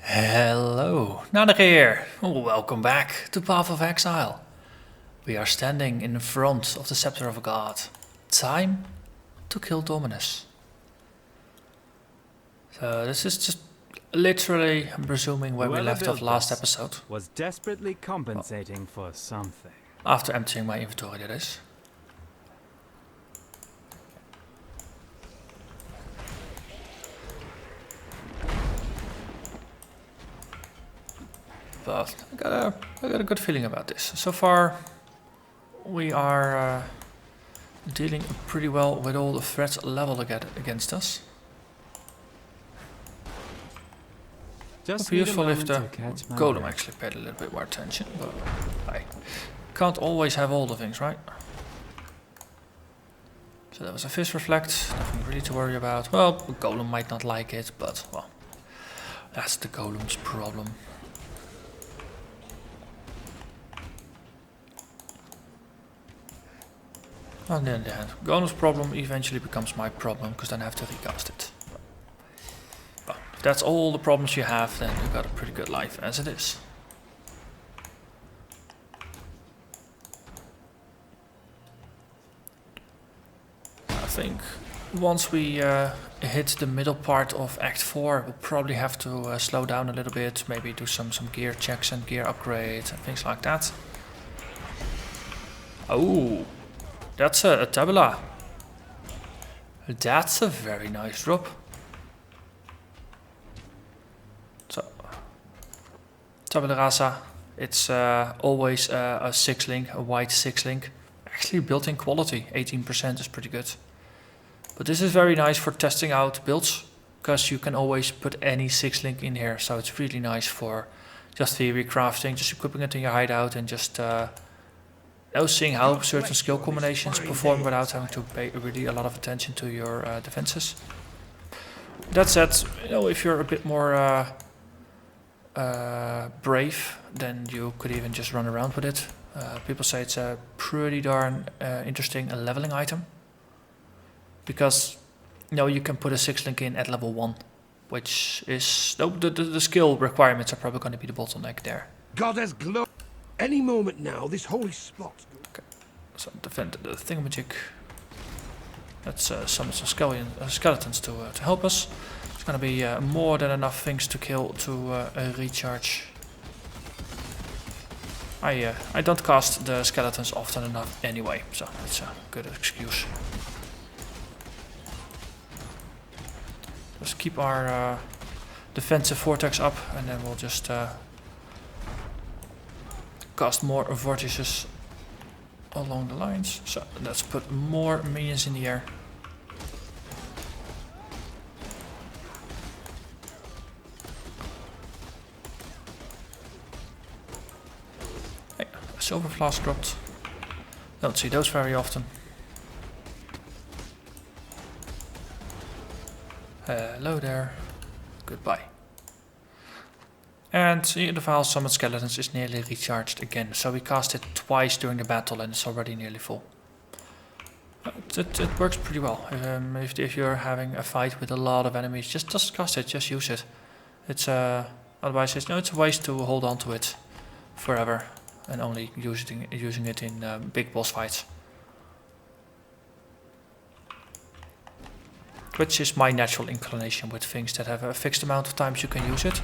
Hello, Narnach here. Welcome back to Path of Exile. We are standing in front of the Scepter of God. Time to kill Dominus. So this is just literally, I'm presuming, where we left off last episode. Was desperately compensating for something. After emptying my inventory, that is. But I got a good feeling about this. So far, we are dealing pretty well with all the threats leveled against us. It'd be useful if the Golem actually paid a little bit more attention, but I can't always have all the things, right? So that was a Fist Reflect, nothing really to worry about. Well, the Golem might not like it, but well, that's the Golem's problem. On the other hand, Golem's problem eventually becomes my problem, because then I have to recast it. Well, if that's all the problems you have, then you've got a pretty good life as it is. I think once we hit the middle part of Act 4, we'll probably have to slow down a little bit, maybe do some gear checks and gear upgrades and things like that. Oh! That's a tabula. That's a very nice drop. So, tabula rasa. It's always a 6-link, a white 6-link. Actually built-in quality, 18% is pretty good. But this is very nice for testing out builds, because you can always put any 6-link in here. So it's really nice for just theory crafting, just equipping it in your hideout and just seeing how certain skill combinations perform without having to pay really a lot of attention to your defenses. That said, you know, if you're a bit more brave, then you could even just run around with it. People say it's a pretty darn interesting leveling item, because you know you can put a 6-link in at level 1, which is the skill requirements are probably going to be the bottleneck there. God has glow. Any moment now, this holy spot. Okay, so defend the thingamajig. Let's summon some skeletons to help us. It's gonna be more than enough things to kill to recharge. I don't cast the skeletons often enough anyway, so that's a good excuse. Just keep our defensive vortex up, and then we'll just cast more vortices along the lines. So let's put more minions in the air. Hey, a silver flask dropped. Don't see those very often. Hello there. Goodbye. And the Vaal Summon Skeletons is nearly recharged again, so we cast it twice during the battle and it's already nearly full. It works pretty well. If you're having a fight with a lot of enemies, just cast it, just use it. It's otherwise it's a waste to hold on to it forever and only using it in big boss fights. Which is my natural inclination with things that have a fixed amount of times you can use it.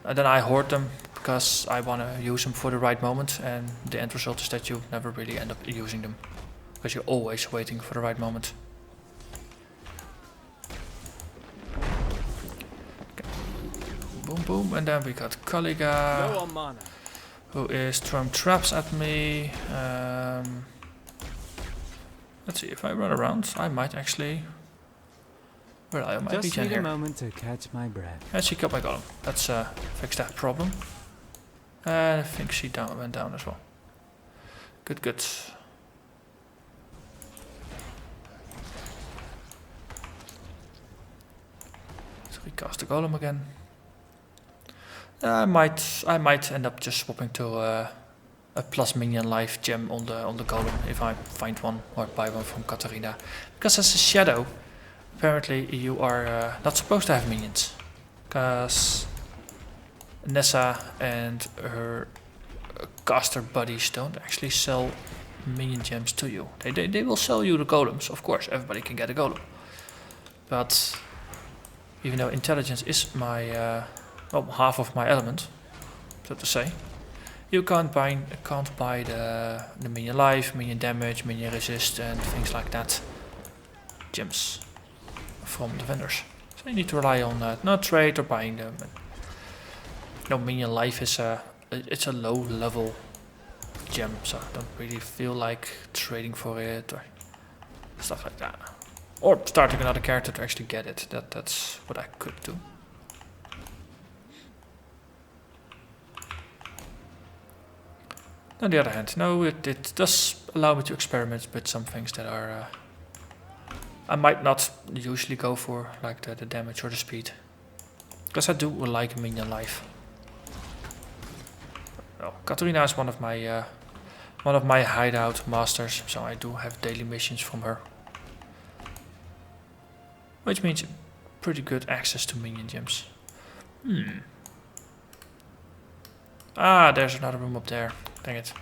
And then I hoard them because I want to use them for the right moment, and the end result is that you never really end up using them because you're always waiting for the right moment. Okay. Boom boom, and then we got Kaliga, who is throwing traps at me. Let's see, if I run around, I might actually rely on my Just regen need here. a moment to catch my breath. And she killed my Golem. Let's fix that problem. And I think she went down as well. Good, good. Let's recast the Golem again. I might end up just swapping to a plus minion life gem on the Golem if I find one or buy one from Katarina. Because as a shadow, apparently you are not supposed to have minions. Because Nessa and her caster buddies don't actually sell minion gems to you. They will sell you the golems, of course. Everybody can get a golem. But even though intelligence is my well, half of my element, so to say, you can't buy the minion life, minion damage, minion resist, and things like that gems from the vendors. So you need to rely on not trade or buying them. No, minion life is it's a low level gem, so I don't really feel like trading for it or stuff like that. Or starting another character to actually get it. That's what I could do. On the other hand, no, it does allow me to experiment with some things that are I might not usually go for, like the damage or the speed, because I do like minion life. Oh, Katarina is one of my hideout masters, so I do have daily missions from her, which means pretty good access to minion gems. Ah, there's another room up there. Dang it.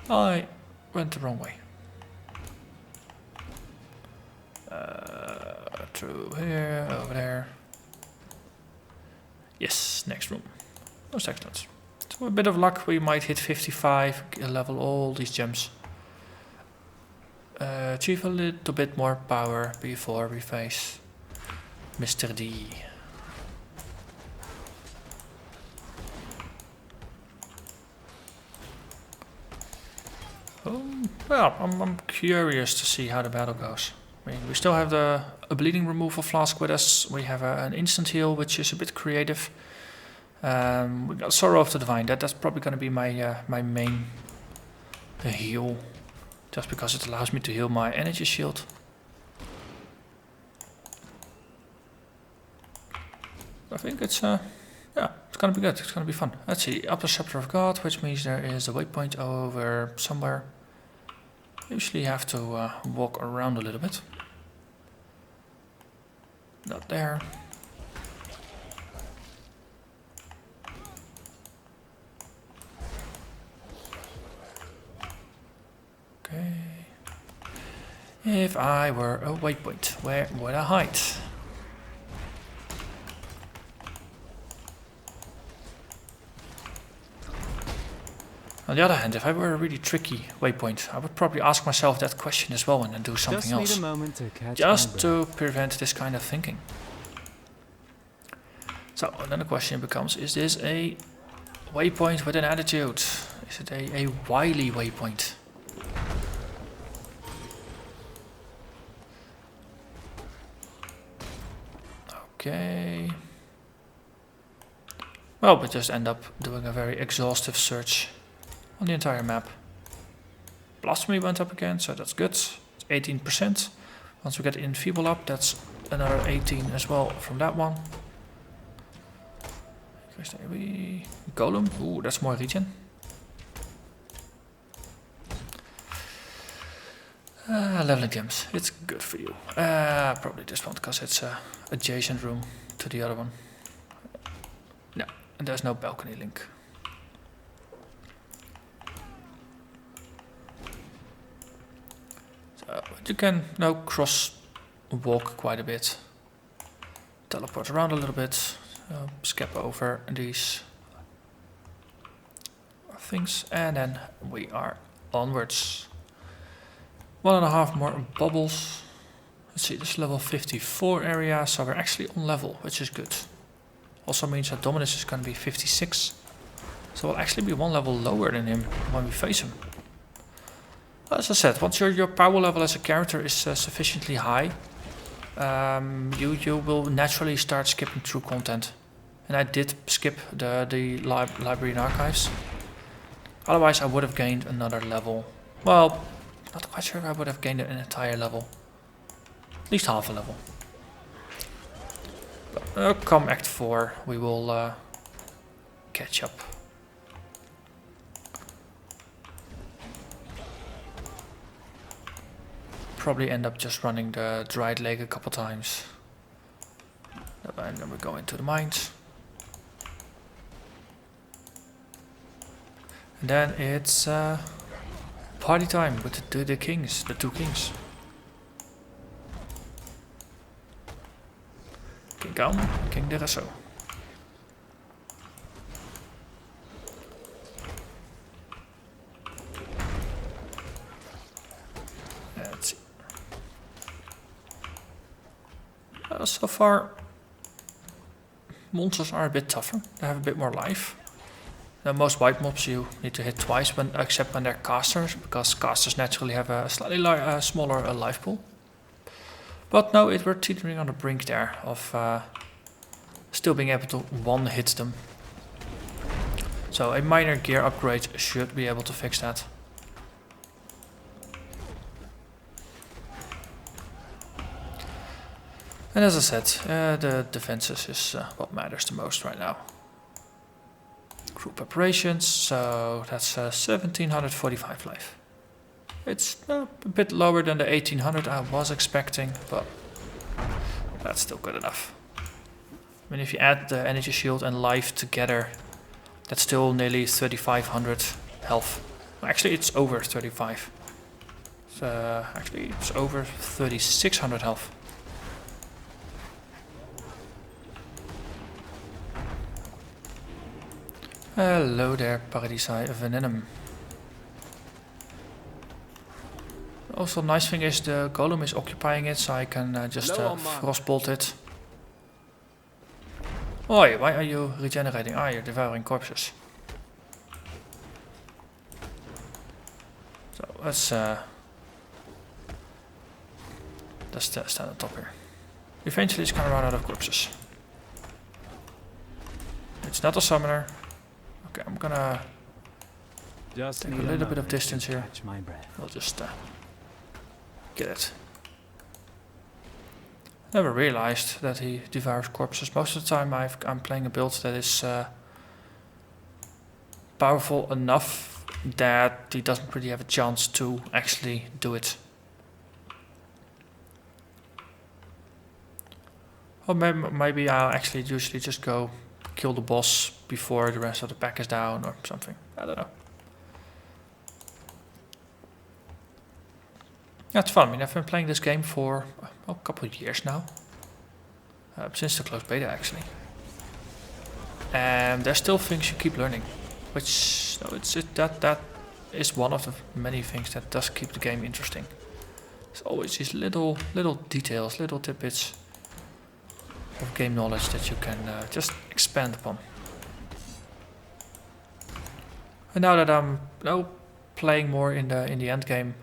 I went the wrong way. Through here, over there. Yes, next room. Most excellent. So a bit of luck, we might hit 55, level all these gems. Achieve a little bit more power before we face Mr. D. Well, I'm curious to see how the battle goes. I mean, we still have a bleeding removal flask with us. We have an instant heal, which is a bit creative. We got Sorrow of the Divine. That's probably going to be my main heal, just because it allows me to heal my energy shield. I think it's yeah, it's gonna be good. It's gonna be fun. Let's see, Upper Scepter of God, which means there is a waypoint over somewhere. Usually you have to walk around a little bit. Not there. Okay. If I were a waypoint, where would I hide? On the other hand, if I were a really tricky waypoint, I would probably ask myself that question as well and then do something else. Need a moment to catch just to prevent this kind of thinking. So then the question becomes, is this a waypoint with an attitude? Is it a wily waypoint? Okay. Well, we just end up doing a very exhaustive search on the entire map. Blasphemy went up again, so that's good. It's 18%. Once we get Enfeeble up, that's another 18 as well from that one. Golem, ooh, that's more regen. Leveling gems, it's good for you. Probably this one, because it's a adjacent room to the other one. No, and there's no balcony link. But you can now cross walk quite a bit, teleport around a little bit, skip over these things, and then we are onwards. 1.5 more bubbles. Let's see, this is level 54 area, so we're actually on level, which is good. Also means that Dominus is going to be 56, so we'll actually be 1 level lower than him when we face him. As I said, once your power level as a character is sufficiently high, you will naturally start skipping through content. And I did skip the library and archives. Otherwise I would have gained another level. Well, not quite sure if I would have gained an entire level. At least half a level. But, come Act 4, we will catch up. Probably end up just running the Dried Lake a couple times. And then we go into the mines. And then it's party time with the kings, the two kings. King Galm, King Deresso. Let's see. So far, monsters are a bit tougher. They have a bit more life. Now, most white mobs you need to hit twice, except when they're casters, because casters naturally have a slightly smaller life pool. But no, we're teetering on the brink there of still being able to one-hit them. So a minor gear upgrade should be able to fix that. And as I said, the defenses is what matters the most right now. Group operations, so that's 1745 life. It's a bit lower than the 1800 I was expecting, but that's still good enough. I mean, if you add the energy shield and life together, that's still nearly 3500 health. Actually, it's over 35. So actually, it's over 3600 health. Hello there, Paradisi Venenum. Also, nice thing is the Golem is occupying it, so I can just Frostbolt it. Oi, why are you regenerating? Ah, you're devouring corpses. So let's stand on top here. Eventually it's gonna run out of corpses. It's not a summoner. Okay, I'm gonna Just take a need little bit of moment distance to here. catch my breath. I'll just get it. Never realized that he devours corpses. Most of the time I'm playing a build that is powerful enough that he doesn't really have a chance to actually do it. Or maybe I'll actually usually just go kill the boss before the rest of the pack is down or something. I don't know. Yeah, it's fun. I mean, I've been playing this game for a couple of years now. Since the closed beta, actually. And there's still things you keep learning. Which, no, that is one of the many things that does keep the game interesting. There's always these little details, little tidbits of game knowledge that you can just expand upon. And now that I'm playing more in the end game,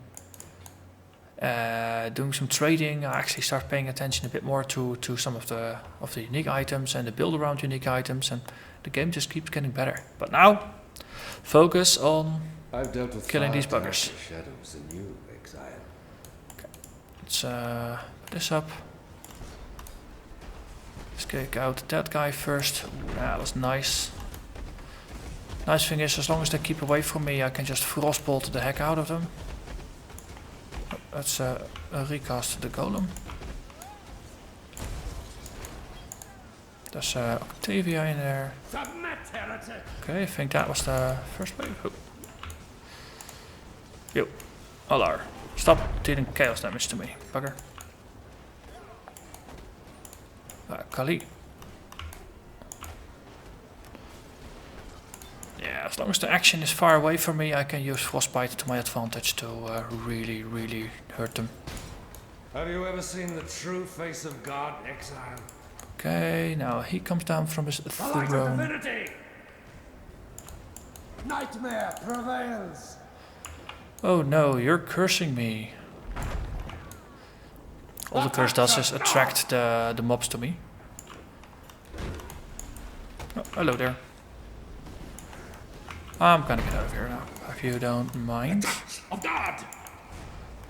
doing some trading, I actually start paying attention a bit more to some of the unique items and the build around unique items, and the game just keeps getting better. But now, focus on killing these buggers. Shadows in you, Exile. Okay. Let's put this up. Let's kick out that guy first. Ooh, that was nice. Nice thing is, as long as they keep away from me, I can just frostbolt the heck out of them. Let's recast the Golem. There's Octavia in there. Okay, I think that was the first wave. Oh. Yo, Alar, stop dealing chaos damage to me, bugger. Kali. Yeah, as long as the action is far away from me, I can use Frostbite to my advantage to really hurt them. Have you ever seen the true face of God, Exile? Okay, now he comes down from his throne. Nightmare prevails. Oh no, you're cursing me. All the curse does is attract the mobs to me. Oh, hello there. I'm gonna get out of here now, if you don't mind. Of God!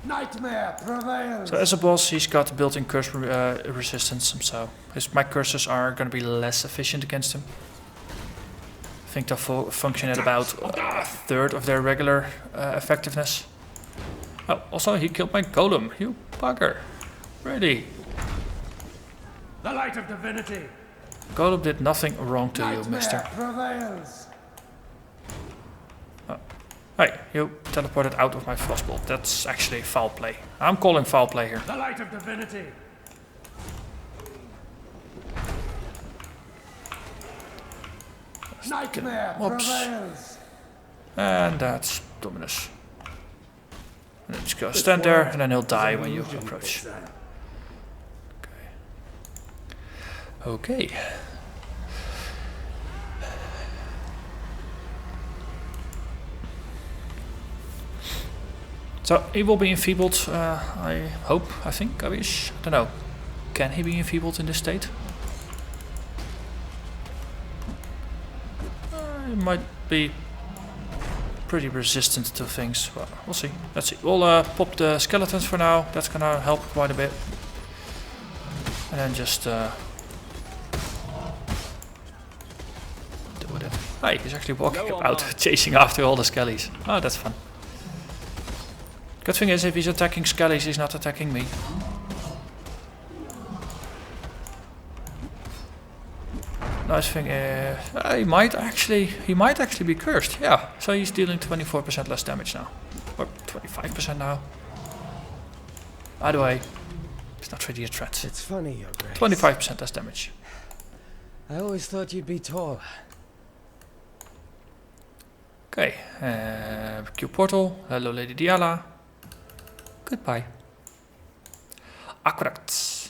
Nightmare prevails. So as a boss, he's got built-in curse resistance, so my curses are gonna be less efficient against him. I think they'll function at about a third of their regular effectiveness. Oh, also he killed my golem, you bugger. Ready. The light of divinity. Golem did nothing wrong to you, mister. Prevails. Oh, Hey, you teleported out of my Frostbolt. That's actually foul play. I'm calling foul play here. The light of divinity. Nightmare prevails. And that's Dominus. And then just go stand there, and then he'll die when you approach. Okay. So he will be enfeebled, I hope, I think, I wish. I don't know. Can he be enfeebled in this state? He might be pretty resistant to things. Well, we'll see. Let's see. We'll pop the skeletons for now. That's gonna help quite a bit. And then just do it. Hey, he's actually walking about, chasing after all the skellies. Oh, that's fun. Good thing is, if he's attacking skellies, he's not attacking me. Nice thing is, he might actually be cursed. Yeah, so he's dealing 24% less damage now, or 25% now. By the way, it's not really a threat. It's funny, Your Grace. 25% less damage. I always thought you'd be tall. Okay, Q portal. Hello, Lady Diala. Goodbye. Akkurat.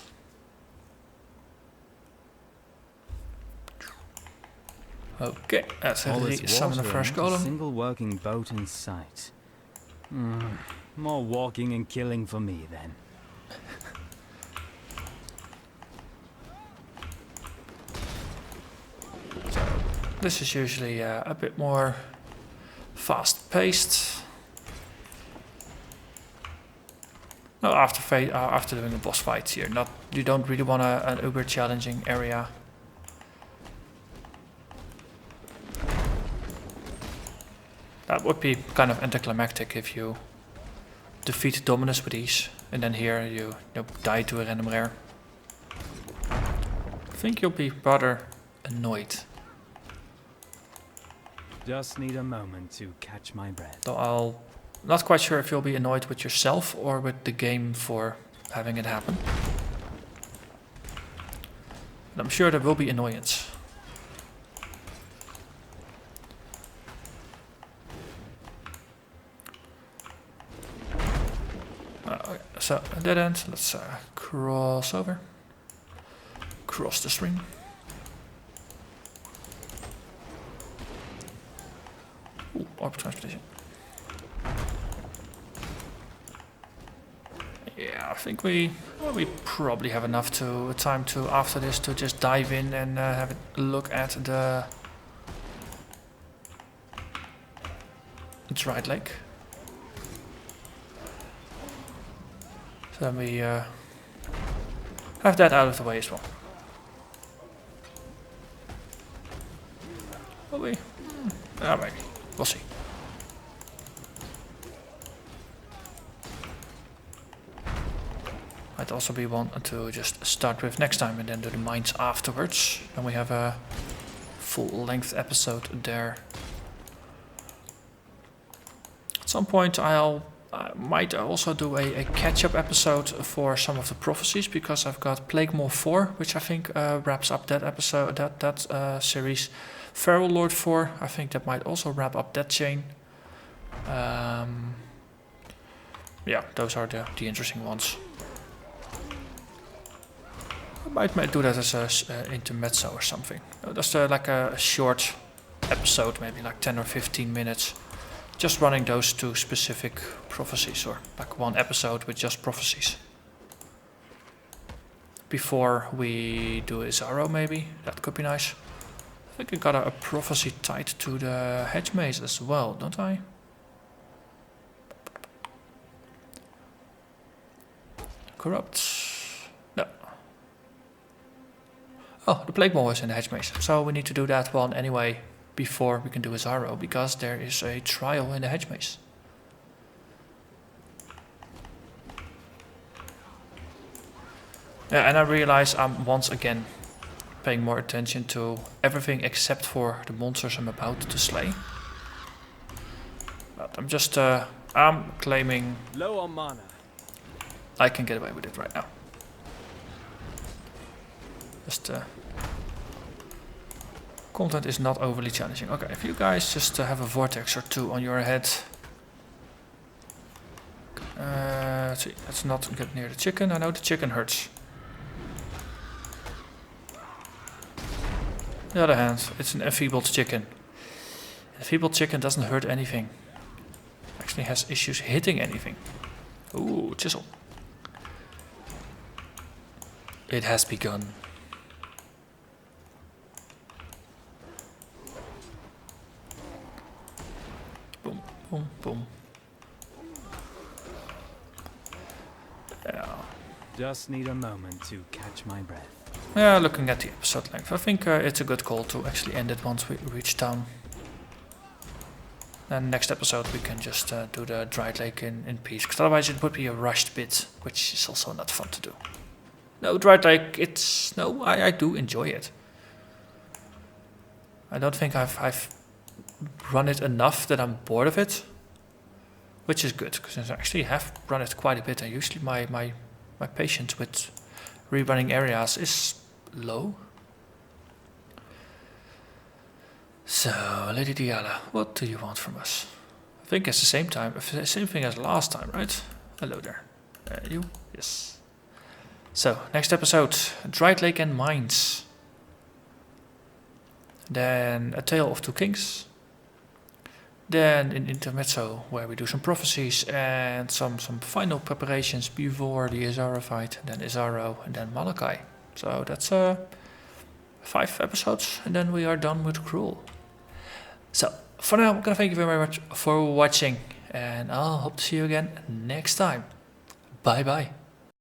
Okay, let's summon the first golem. Single working boat in sight. More walking and killing for me then. So this is usually a bit more fast-paced. No, after doing a boss fight here, you don't really want an uber challenging area. That would be kind of anticlimactic if you defeat Dominus with ease, and then here you die to a random rare. I think you'll be rather annoyed. Just need a moment to catch my breath. So I'll not quite sure if you'll be annoyed with yourself or with the game for having it happen. But I'm sure there will be annoyance. Okay, so a dead end. Let's cross over. Cross the stream. Ooh, orb transportation. Yeah, I think we probably have enough time to after this to just dive in and have a look at the dried lake. So then we have that out of the way as well. Will we? Maybe. We'll see. Might also be one to just start with next time and then do the mines afterwards. Then we have a full-length episode there. At some point I might also do a catch-up episode for some of the prophecies, because I've got Plague Maw 4, which I think wraps up that episode, that series. Feral Lord 4, I think that might also wrap up that chain. Yeah, those are the interesting ones. I might do that as a intermezzo or something. Just like a short episode, maybe like 10 or 15 minutes. Just running those two specific prophecies, or like one episode with just prophecies. Before we do a Zaro, maybe. That could be nice. I think I got a prophecy tied to the hedge maze as well, don't I? Corrupt. No. Oh, the Plague Maw is in the hedge maze. So we need to do that one anyway before we can do a Zaro, because there is a trial in the hedge maze. Yeah, and I realize I'm once again paying more attention to everything except for the monsters I'm about to slay. But I'm just, I'm claiming Low on mana. I can get away with it right now. Just, content is not overly challenging. Okay, if you guys just have a vortex or two on your head. Let's see, let's not get near the chicken. I know the chicken hurts. On the other hand, it's an enfeebled chicken. An enfeebled chicken doesn't hurt anything. Actually has issues hitting anything. Ooh, chisel. It has begun. Boom, boom, boom. Yeah. Just need a moment to catch my breath. Yeah, looking at the episode length, I think it's a good call to actually end it once we reach town. Then next episode we can just do the Dried Lake in peace, because otherwise it would be a rushed bit, which is also not fun to do. No, Dried Lake, it's... no, I do enjoy it. I don't think I've run it enough that I'm bored of it. Which is good, because I actually have run it quite a bit, and usually my patience with rerunning areas is low. So, Lady Diala, what do you want from us? I think it's the same thing as last time, right? Hello there. You? Yes. So, next episode, Dried Lake and Mines. Then A Tale of Two Kings. Then an intermezzo where we do some prophecies and some final preparations before the Isara fight, then Isaro and then Malachi. So that's 5 episodes and then we are done with Cruel. So for now I'm gonna thank you very much for watching and I'll hope to see you again next time. Bye bye.